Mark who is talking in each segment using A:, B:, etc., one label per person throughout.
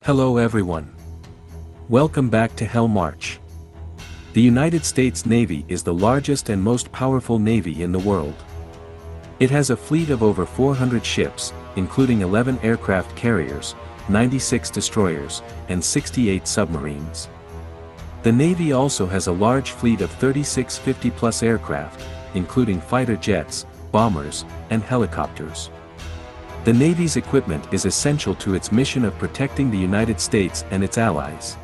A: Hello everyone. Welcome back to Hell March. The United States Navy is the largest and most powerful navy in the world. It has a fleet of over 400 ships, including 11 aircraft carriers, 96 destroyers, and 68 submarines. The Navy also has a large fleet of 36 50-plus aircraft, including fighter jets, bombers, and helicopters. The Navy's equipment is essential to its mission of protecting the United States and its allies.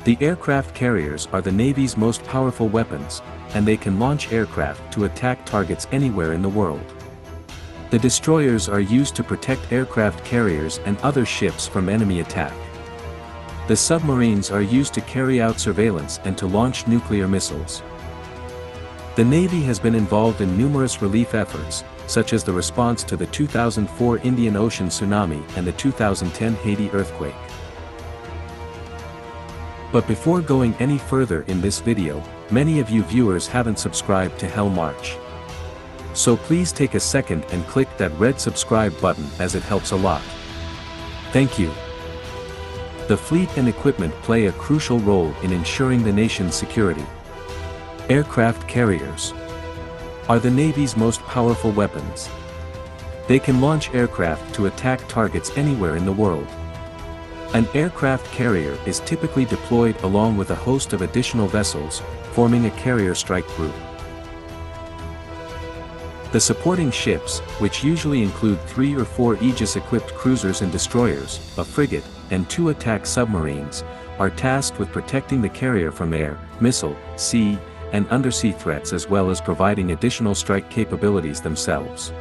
A: The aircraft carriers are the Navy's most powerful weapons, and they can launch aircraft to attack targets anywhere in the world. The destroyers are used to protect aircraft carriers and other ships from enemy attack. The submarines are used to carry out surveillance and to launch nuclear missiles. The Navy has been involved in numerous relief efforts, such as the response to the 2004 Indian Ocean tsunami and the 2010 Haiti earthquake. But before going any further in this video, many of you viewers haven't subscribed to Hell March. So please take a second and click that red subscribe button as it helps a lot. Thank you. The fleet and equipment play a crucial role in ensuring the nation's security. Aircraft carriers are the Navy's most powerful weapons. They can launch aircraft to attack targets anywhere in the world. An aircraft carrier is typically deployed along with a host of additional vessels, forming a carrier strike group. The supporting ships, which usually include 3 or 4 Aegis-equipped cruisers and destroyers, a frigate, and 2 attack submarines, are tasked with protecting the carrier from air, missile, sea, and undersea threats as well as providing additional strike capabilities themselves.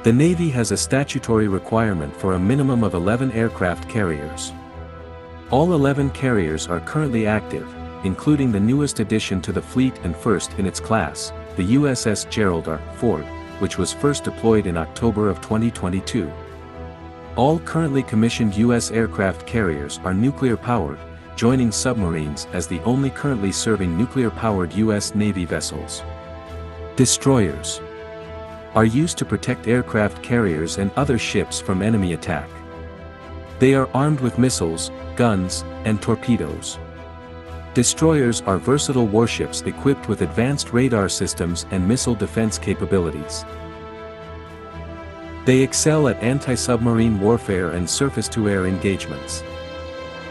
A: The Navy has a statutory requirement for a minimum of 11 aircraft carriers. All 11 carriers are currently active, including the newest addition to the fleet and first in its class, the USS Gerald R. Ford, which was first deployed in October of 2022. All currently commissioned U.S. aircraft carriers are nuclear-powered, joining submarines as the only currently serving nuclear-powered U.S. Navy vessels. Destroyers are used to protect aircraft carriers and other ships from enemy attack. They are armed with missiles, guns, and torpedoes. Destroyers are versatile warships equipped with advanced radar systems and missile defense capabilities. They excel at anti-submarine warfare and surface-to-air engagements.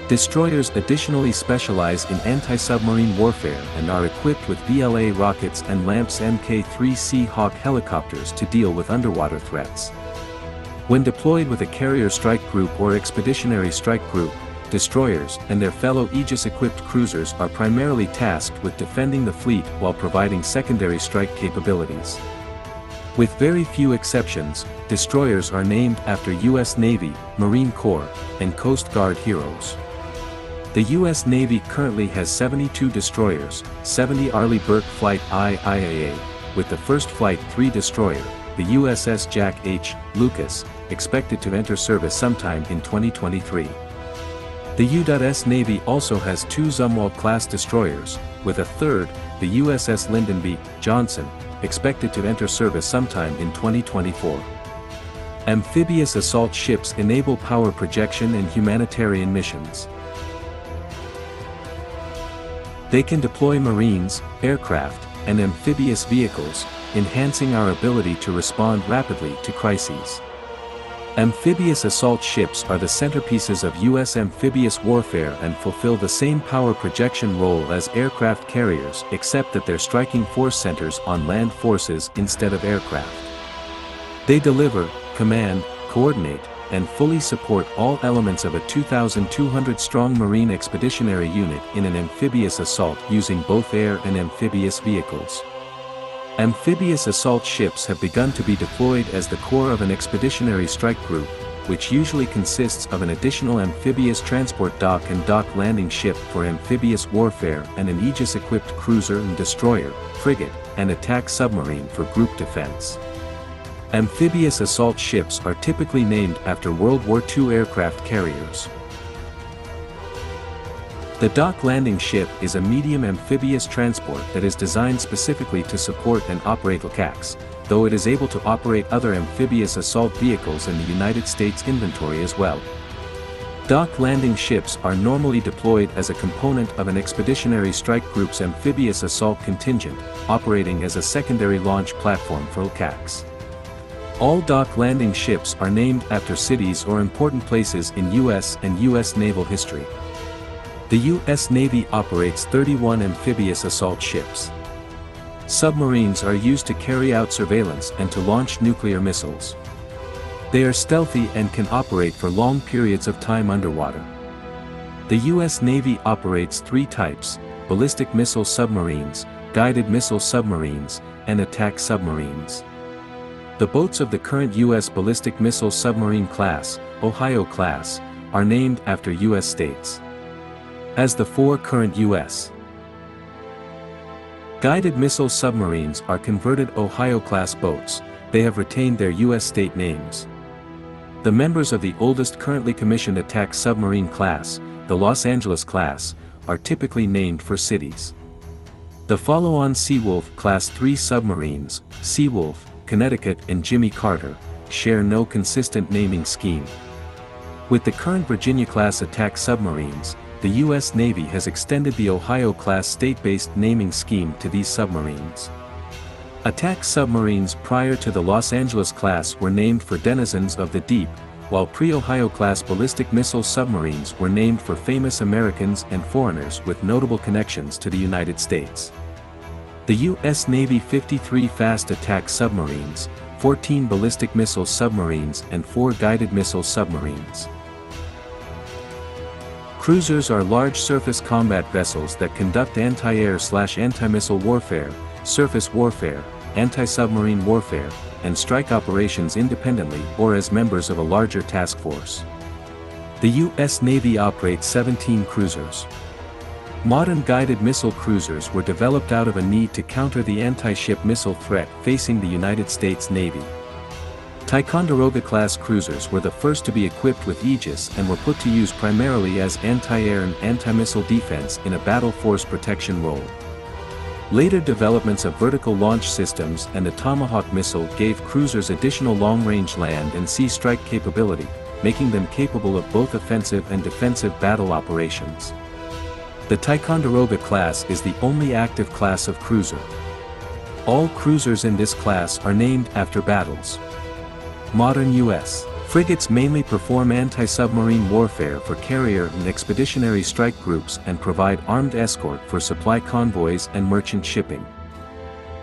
A: Destroyers additionally specialize in anti-submarine warfare and are equipped with VLA rockets and LAMPS Mk3C Hawk helicopters to deal with underwater threats. When deployed with a carrier strike group or expeditionary strike group, destroyers and their fellow Aegis-equipped cruisers are primarily tasked with defending the fleet while providing secondary strike capabilities. With very few exceptions, destroyers are named after U.S. Navy, Marine Corps, and Coast Guard heroes. The U.S. Navy currently has 72 destroyers, 70 Arleigh Burke Flight IIAA, with the first Flight 3 destroyer, the USS Jack H. Lucas, expected to enter service sometime in 2023. The U.S. Navy also has 2 Zumwalt-class destroyers, with a third, the USS Lyndon B. Johnson, expected to enter service sometime in 2024. Amphibious assault ships enable power projection and humanitarian missions. They can deploy marines, aircraft, and amphibious vehicles, enhancing our ability to respond rapidly to crises. Amphibious assault ships are the centerpieces of U.S. amphibious warfare and fulfill the same power projection role as aircraft carriers except that their striking force centers on land forces instead of aircraft. They deliver, command, coordinate, and fully support all elements of a 2,200-strong Marine Expeditionary Unit in an amphibious assault using both air and amphibious vehicles. Amphibious assault ships have begun to be deployed as the core of an expeditionary strike group, which usually consists of an additional amphibious transport dock and dock landing ship for amphibious warfare and an Aegis-equipped cruiser and destroyer, frigate, and attack submarine for group defense. Amphibious assault ships are typically named after World War II aircraft carriers. The dock landing ship is a medium amphibious transport that is designed specifically to support and operate LCACs, though it is able to operate other amphibious assault vehicles in the United States inventory as well. Dock landing ships are normally deployed as a component of an expeditionary strike group's amphibious assault contingent, operating as a secondary launch platform for LCACs. All dock landing ships are named after cities or important places in U.S. and U.S. naval history. The U.S. Navy operates 31 amphibious assault ships. Submarines are used to carry out surveillance and to launch nuclear missiles. They are stealthy and can operate for long periods of time underwater. The U.S. Navy operates three types: ballistic missile submarines, guided missile submarines, and attack submarines. The boats of the current U.S. ballistic missile submarine class, Ohio class, are named after U.S. states. As the four current U.S. guided missile submarines are converted Ohio-class boats, they have retained their U.S. state names. The members of the oldest currently commissioned attack submarine class, the Los Angeles class, are typically named for cities. The follow-on Seawolf Class 3 submarines, Seawolf, Connecticut and Jimmy Carter, share no consistent naming scheme. With the current Virginia-class attack submarines, the U.S. Navy has extended the Ohio-class state-based naming scheme to these submarines. Attack submarines prior to the Los Angeles class were named for denizens of the deep, while pre-Ohio class ballistic missile submarines were named for famous Americans and foreigners with notable connections to the United States. The U.S. Navy 53 fast attack submarines, 14 ballistic missile submarines and 4 guided missile submarines. Cruisers are large surface combat vessels that conduct anti-air/anti-missile warfare, surface warfare, anti-submarine warfare, and strike operations independently or as members of a larger task force. The U.S. Navy operates 17 cruisers. Modern guided missile cruisers were developed out of a need to counter the anti-ship missile threat facing the United States Navy. Ticonderoga-class cruisers were the first to be equipped with Aegis and were put to use primarily as anti-air and anti-missile defense in a battle force protection role. Later developments of vertical launch systems and the Tomahawk missile gave cruisers additional long-range land and sea strike capability, making them capable of both offensive and defensive battle operations. The Ticonderoga class is the only active class of cruiser. All cruisers in this class are named after battles. Modern U.S. frigates mainly perform anti-submarine warfare for carrier and expeditionary strike groups and provide armed escort for supply convoys and merchant shipping.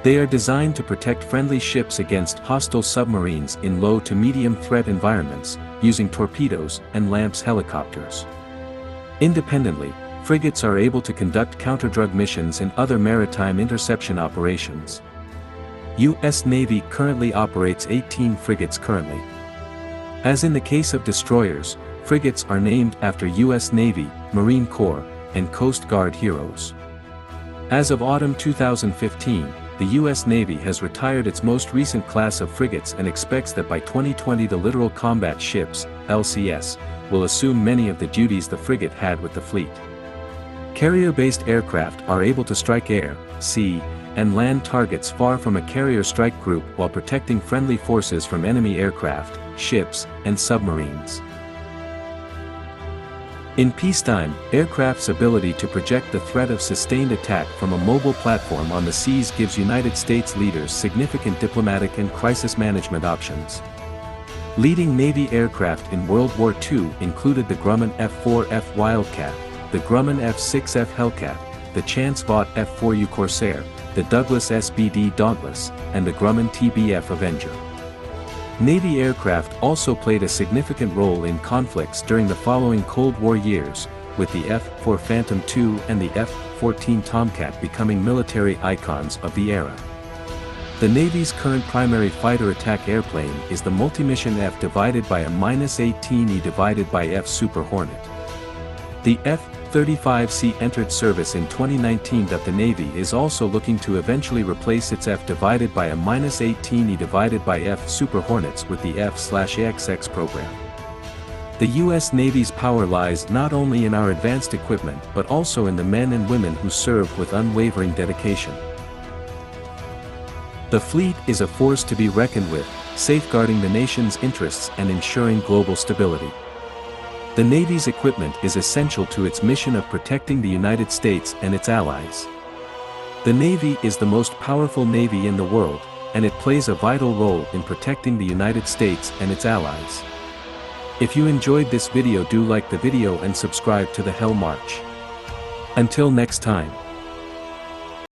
A: They are designed to protect friendly ships against hostile submarines in low to medium threat environments, using torpedoes and LAMPS helicopters. Independently, frigates are able to conduct counter-drug missions and other maritime interception operations. U.S. Navy currently operates 18 frigates currently. As in the case of destroyers, frigates are named after U.S. Navy, Marine Corps, and Coast Guard heroes. As of autumn 2015, the U.S. Navy has retired its most recent class of frigates and expects that by 2020 the Littoral Combat Ships, LCS, will assume many of the duties the frigate had with the fleet. Carrier-based aircraft are able to strike air, sea, and land targets far from a carrier strike group while protecting friendly forces from enemy aircraft, ships, and submarines. In peacetime, aircraft's ability to project the threat of sustained attack from a mobile platform on the seas gives United States leaders significant diplomatic and crisis management options. Leading Navy aircraft in World War II included the Grumman F-4F Wildcat, the Grumman F-6F Hellcat, the Chance Vought F-4U Corsair, the Douglas SBD Dauntless, and the Grumman TBF Avenger. Navy aircraft also played a significant role in conflicts during the following Cold War years, with the F-4 Phantom II and the F-14 Tomcat becoming military icons of the era. The Navy's current primary fighter attack airplane is the multi-mission F divided by a -18E divided by F Super Hornet. The F-35C entered service in 2019. The Navy is also looking to eventually replace its F divided by a -18E divided by F Super Hornets with the F/AXX program. The U.S. Navy's power lies not only in our advanced equipment but also in the men and women who serve with unwavering dedication. The fleet is a force to be reckoned with, safeguarding the nation's interests and ensuring global stability. The Navy's equipment is essential to its mission of protecting the United States and its allies. The Navy is the most powerful navy in the world, and it plays a vital role in protecting the United States and its allies. If you enjoyed this video, do like the video and subscribe to the Hell March. Until next time.